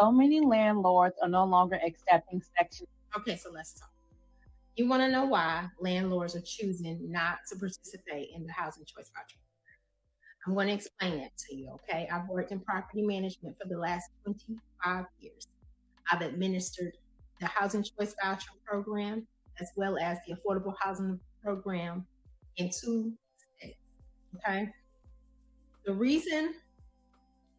so many landlords are no longer accepting Section. Okay, so let's talk. You want to know why landlords are choosing not to participate in the housing choice voucher? I'm going to explain that to you, okay? I've worked in property management for the last 25 years. I've administered the housing choice voucher program as well as the affordable housing program in 2 states, okay? The reason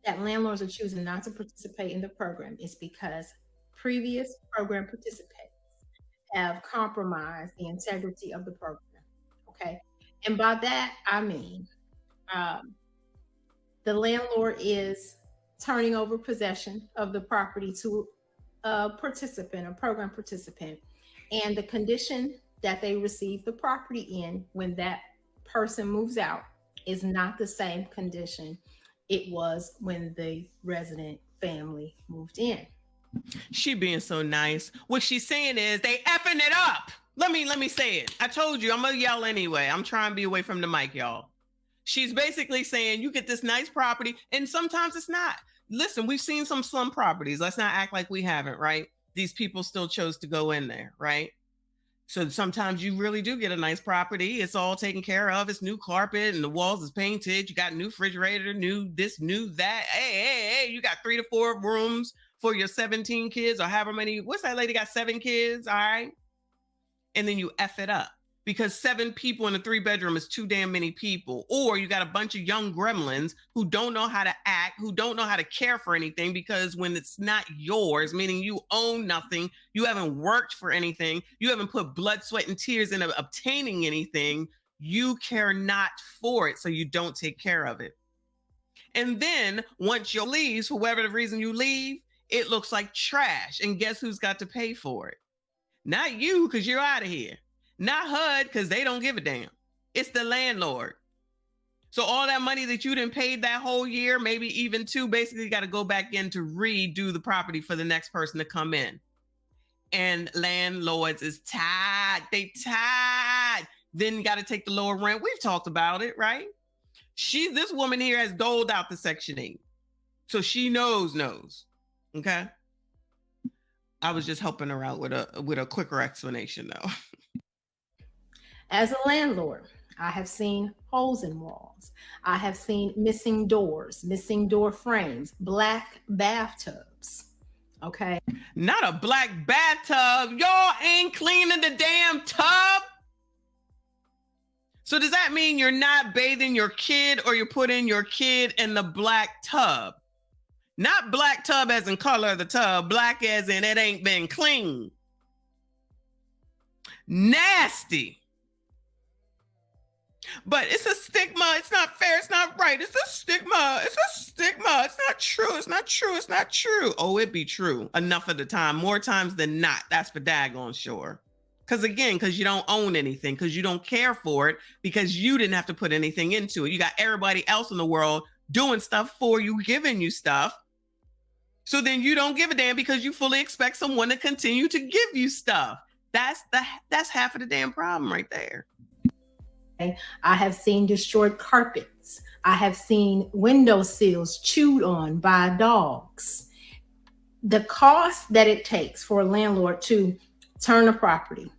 that landlords are choosing not to participate in the program is because previous program participants have compromised the integrity of the program, okay? And by that, I mean, the landlord is turning over possession of the property to a participant, a program participant, and the condition that they receive the property in when that person moves out is not the same condition it was when the resident family moved in. She being so nice. What she's saying is they effing it up. Let me say it. I told you I'm gonna yell anyway. I'm trying to be away from the mic, y'all. She's basically saying you get this nice property, and sometimes it's not. Listen, we've seen some slum properties. Let's not act like we haven't, right? These people still chose to go in there, right? So sometimes you really do get a nice property. It's all taken care of. It's new carpet and the walls is painted. You got new refrigerator, new this, new that. Hey, you got 3 to 4 rooms for your 17 kids or however many. What's that lady got 7 kids? All right. And then you F it up because 7 people in a 3-bedroom is too damn many people. Or you got a bunch of young gremlins who don't know how to act, who don't know how to care for anything, because when it's not yours, meaning you own nothing, you haven't worked for anything, you haven't put blood, sweat, and tears into obtaining anything, you care not for it, so you don't take care of it. And then once you leave, for whatever the reason you leave, it looks like trash. And guess who's got to pay for it? Not you, because you're out of here. Not HUD, because they don't give a damn. It's the landlord. So all that money that you didn't pay that whole year, maybe even 2, basically got to go back in to redo the property for the next person to come in. And landlords is tired. They tired. Then you got to take the lower rent. We've talked about it, right? This woman here has doled out the Section 8. So she knows. Okay. I was just helping her out with a quicker explanation though. As a landlord, I have seen holes in walls. I have seen missing doors, missing door frames, black bathtubs. Okay. Not a black bathtub. Y'all ain't cleaning the damn tub. So does that mean you're not bathing your kid or you're putting your kid in the black tub? Not black tub as in color of the tub, black as in it ain't been clean. Nasty. But it's a stigma. It's not fair. It's not right. It's a stigma. It's a stigma. It's not true. It's not true. It's not true. Oh, it be true enough of the time. More times than not. That's for daggone sure. Because you don't own anything, because you don't care for it, because you didn't have to put anything into it. You got everybody else in the world doing stuff for you, giving you stuff. So then you don't give a damn because you fully expect someone to continue to give you stuff. That's half of the damn problem right there. I have seen destroyed carpets. I have seen window sills chewed on by dogs. The cost that it takes for a landlord to turn a property,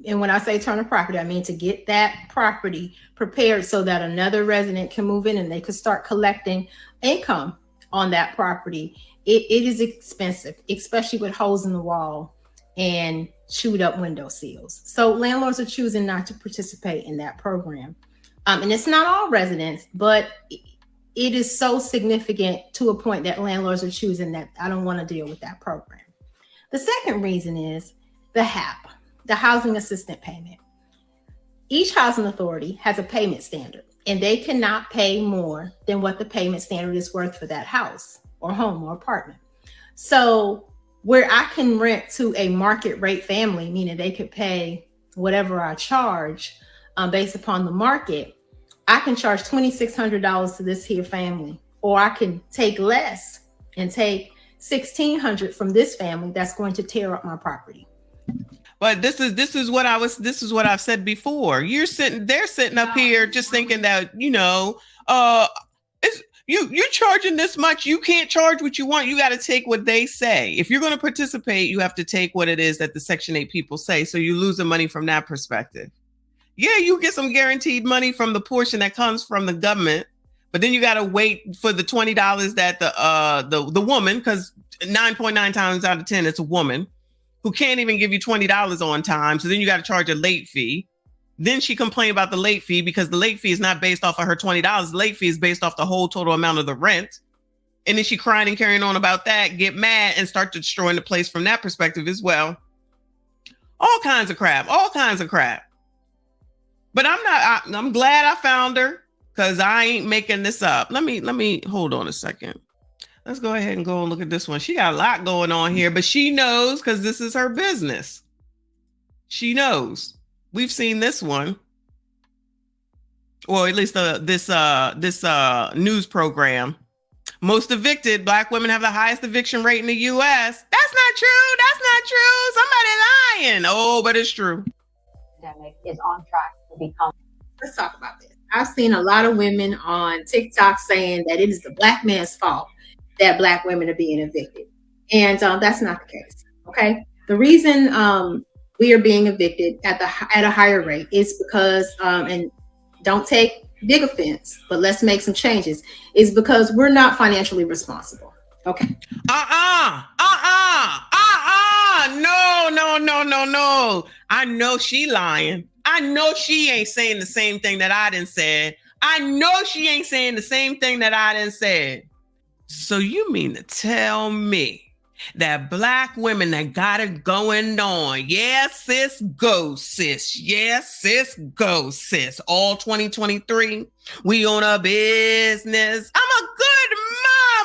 and when I say turn a property, I mean to get that property prepared so that another resident can move in and they could start collecting income on that property. It is expensive, especially with holes in the wall and chewed up window sills. So landlords are choosing not to participate in that program. And it's not all residents, but it is so significant to a point that landlords are choosing that I don't want to deal with that program. The second reason is the HAP, the Housing Assistance Payment. Each housing authority has a payment standard, and they cannot pay more than what the payment standard is worth for that house or home or apartment. So where I can rent to a market rate family, meaning they could pay whatever I charge based upon the market, I can charge $2,600 to this here family, or I can take less and take $1,600 from this family that's going to tear up my property. But this is what I've said before. They're sitting up here just thinking that, you're charging this much. You can't charge what you want. You got to take what they say. If you're going to participate, you have to take what it is that the Section 8 people say. So you lose the money from that perspective. Yeah, you get some guaranteed money from the portion that comes from the government, but then you got to wait for the $20 that the woman, because 9.9 times out of 10, it's a woman who can't even give you $20 on time. So then you got to charge a late fee. Then she complained about the late fee because the late fee is not based off of her $20. The late fee is based off the whole total amount of the rent. And then she crying and carrying on about that, get mad and start destroying the place from that perspective as well. All kinds of crap. But I'm glad I found her because I ain't making this up. Let me hold on a second. Let's go ahead and go and look at this one. She got a lot going on here, but she knows because this is her business. She knows. We've seen this one, or at least this news program. Most evicted Black women have the highest eviction rate in the U.S. That's not true. Somebody lying. Oh, but it's true. Pandemic is on track to become. Let's talk about this. I've seen a lot of women on TikTok saying that it is the Black man's fault that Black women are being evicted, and that's not the case. Okay, the reason we are being evicted at a higher rate is because, and don't take big offense, but let's make some changes, is because we're not financially responsible. Okay. No. I know she lying. I know she ain't saying the same thing that I done said. I know she ain't saying the same thing that I done said. So you mean to tell me that Black women that got it going on, yes, sis, go, sis. Yes, sis, go, sis. All 2023, we own a business. I'm a good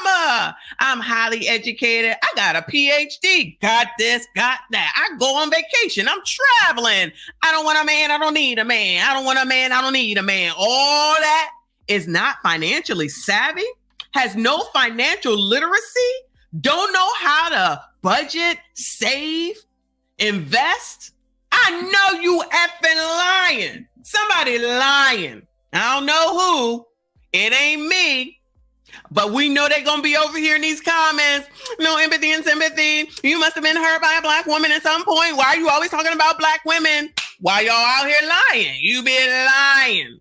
mama. I'm highly educated. I got a PhD. Got this, got that. I go on vacation. I'm traveling. I don't want a man. I don't need a man. I don't want a man. I don't need a man. All that is not financially savvy, has no financial literacy, don't know how to budget, save, invest. I know you effing lying. Somebody lying. I don't know who. It ain't me. But we know they're going to be over here in these comments. No empathy and sympathy. You must have been hurt by a Black woman at some point. Why are you always talking about Black women? Why y'all out here lying? You been lying.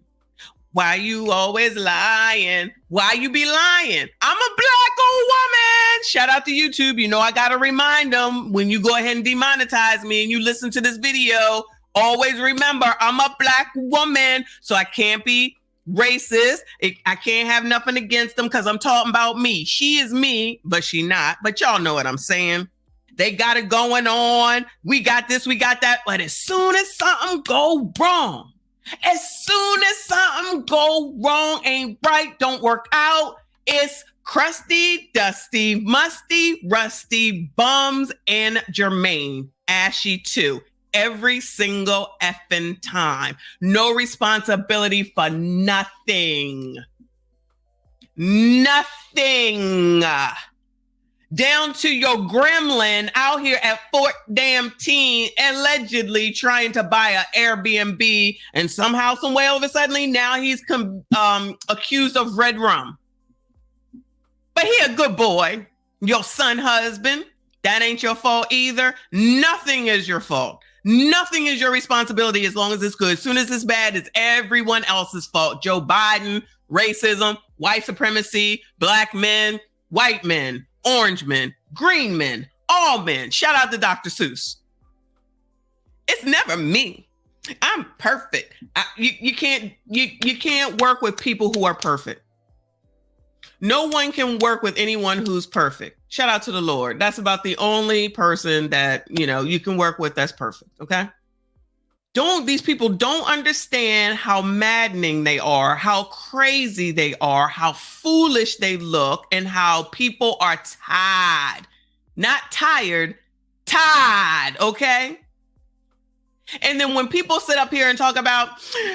Why you always lying? Why you be lying? I'm a Black old woman. Shout out to YouTube. You know I got to remind them when you go ahead and demonetize me and you listen to this video, always remember I'm a Black woman, so I can't be racist. I can't have nothing against them because I'm talking about me. She is me, but she not. But y'all know what I'm saying. They got it going on. We got this, we got that. But as soon as something go wrong, ain't right, don't work out, it's crusty, dusty, musty, rusty, bums, and Jermaine, ashy too. Every single effing time. No responsibility for nothing. Nothing. Down to your gremlin out here at Fort Damn Teen, allegedly trying to buy an Airbnb, and somehow, some way, all of a sudden, now he's accused of red rum. But he a good boy. Your son husband, that ain't your fault either. Nothing is your fault. Nothing is your responsibility as long as it's good. As soon as it's bad, it's everyone else's fault. Joe Biden, racism, white supremacy, Black men, white men, orange men, green men, all men. Shout out to Dr. Seuss. It's never me. I'm perfect. You can't work with people who are perfect. No one can work with anyone who's perfect. Shout out to the Lord. That's about the only person that, you can work with that's perfect. Okay. These people don't understand how maddening they are, how crazy they are, how foolish they look, and how people are tired. Not tired, tired, okay? And then when people sit up here and talk about,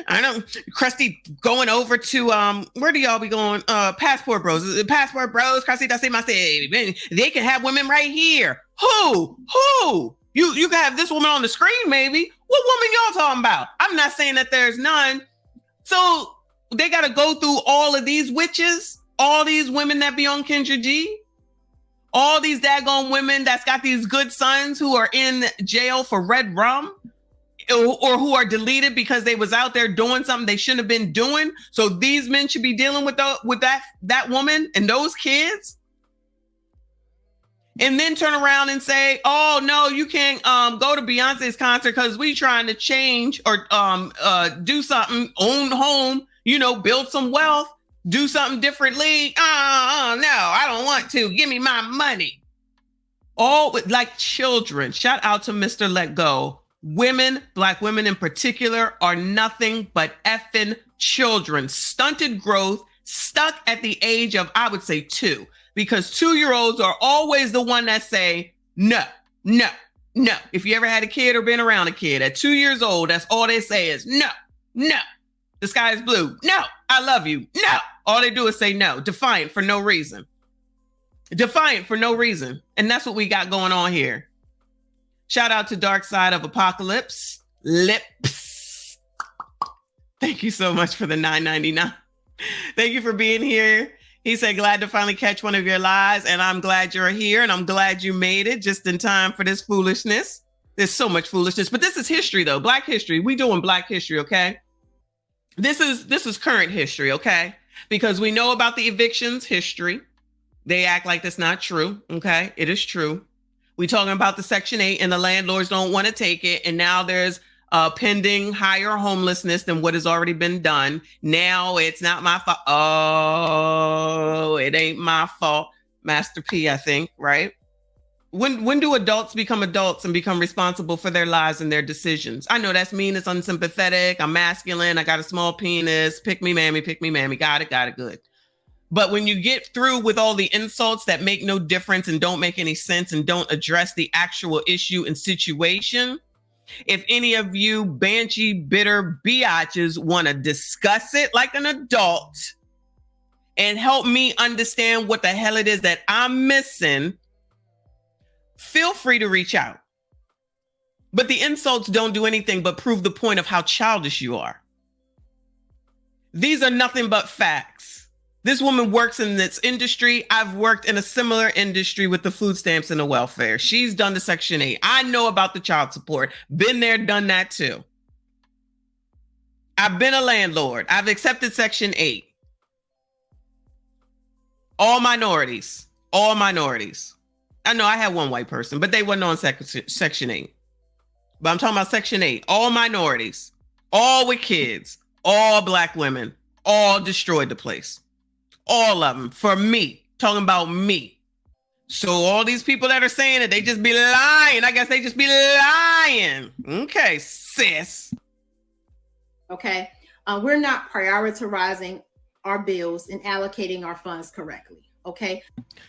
I don't know, Krusty going over to, where do y'all be going? Passport Bros. Passport Bros, Krusty, that's my say. They can have women right here. Who? You can have this woman on the screen, maybe. What woman y'all talking about? I'm not saying that there's none. So they got to go through all of these witches All these women that be on Kendra G, all these daggone women that's got these good sons who are in jail for red rum, or who are deleted because they was out there doing something they shouldn't have been doing. So these men should be dealing with that woman and those kids. And then turn around and say, oh no, you can't go to Beyonce's concert because we trying to change or do something, own home, build some wealth, do something differently. No, I don't want to. Give me my money. All like children. Shout out to Mr. Let Go. Women, Black women in particular, are nothing but effing children. Stunted growth, stuck at the age of, I would say, 2. Because 2-year-olds are always the one that say, no, no, no. If you ever had a kid or been around a kid at 2 years old, that's all they say is, no, no. The sky is blue. No, I love you. No. All they do is say no. Defiant for no reason. Defiant for no reason. And that's what we got going on here. Shout out to Dark Side of Apocalypse. Lips. Thank you so much for the $9.99. Thank you for being here. He said, glad to finally catch one of your lives. And I'm glad you're here. And I'm glad you made it just in time for this foolishness. There's so much foolishness. But this is history, though. Black history. We doing Black history, okay? This is current history, okay? Because we know about the evictions history. They act like that's not true, okay? It is true. We talking about the Section 8 and the landlords don't want to take it. And now there's pending higher homelessness than what has already been done. Now it's not my fault. Oh, it ain't my fault. Master P, I think, right? When do adults become adults and become responsible for their lives and their decisions? I know that's mean, it's unsympathetic. I'm masculine. I got a small penis. Pick me, mammy, pick me, mammy. Got it, good. But when you get through with all the insults that make no difference and don't make any sense and don't address the actual issue and situation, if any of you banshee, bitter biatches want to discuss it like an adult and help me understand what the hell it is that I'm missing, feel free to reach out. But the insults don't do anything but prove the point of how childish you are. These are nothing but facts. This woman works in this industry. I've worked in a similar industry with the food stamps and the welfare. She's done the Section 8. I know about the child support. Been there, done that too. I've been a landlord. I've accepted Section 8. All minorities. All minorities. I know I had one white person, but they wasn't on Section 8. But I'm talking about Section 8. All minorities. All with kids. All Black women. All destroyed the place. All of them. For me. Talking about me. So all these people that are saying it, they just be lying. I guess they just be lying. Okay, sis. Okay. We're not prioritizing our bills and allocating our funds correctly. Okay.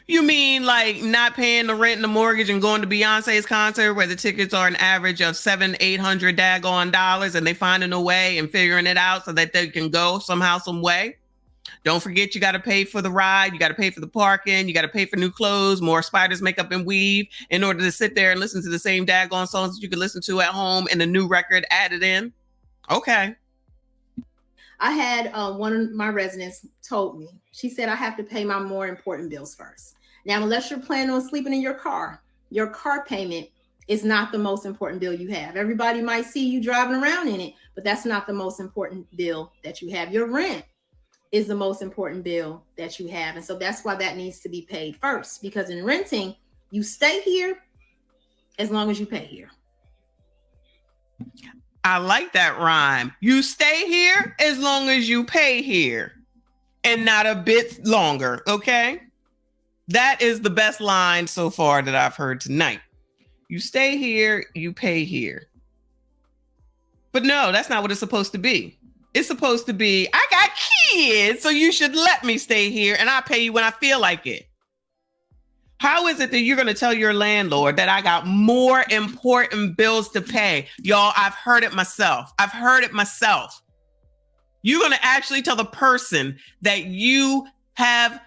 You mean like not paying the rent and the mortgage and going to Beyonce's concert where the tickets are an average of $700-800 daggone dollars and they finding a way and figuring it out so that they can go somehow, some way? Don't forget, you got to pay for the ride. You got to pay for the parking. You got to pay for new clothes, more spiders, makeup, and weave in order to sit there and listen to the same daggone songs that you can listen to at home and a new record added in. Okay. I had one of my residents told me, she said, I have to pay my more important bills first. Now, unless you're planning on sleeping in your car payment is not the most important bill you have. Everybody might see you driving around in it, but that's not the most important bill that you have. Your rent is the most important bill that you have. And so that's why that needs to be paid first, because in renting, you stay here as long as you pay here. I like that rhyme. You stay here as long as you pay here and not a bit longer. Okay. That is the best line so far that I've heard tonight. You stay here, you pay here. But no, that's not what it's supposed to be. It's supposed to be, I got kids, so you should let me stay here and I pay you when I feel like it. How is it that you're going to tell your landlord that I got more important bills to pay? Y'all, I've heard it myself. You're going to actually tell the person that you have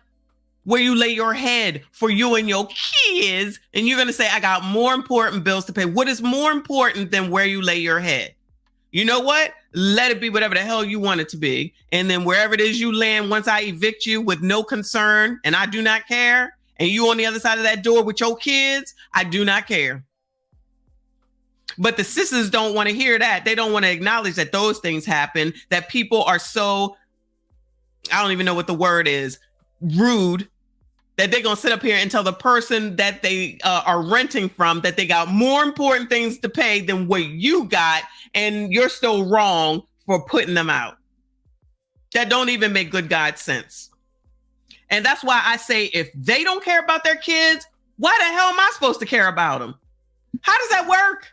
where you lay your head for you and your kids, and you're going to say, I got more important bills to pay. What is more important than where you lay your head? You know what? let it be whatever the hell you want it to be. And then wherever it is you land, once I evict you with no concern and I do not care, and you on the other side of that door with your kids, I do not care. But the sisters don't want to hear that. They don't want to acknowledge that those things happen, that people are so, I don't even know what the word is, rude, that they're going to sit up here and tell the person that they are renting from that they got more important things to pay than what you got, and you're still wrong for putting them out. That don't even make good God sense. And that's why I say, if they don't care about their kids, why the hell am I supposed to care about them? How does that work?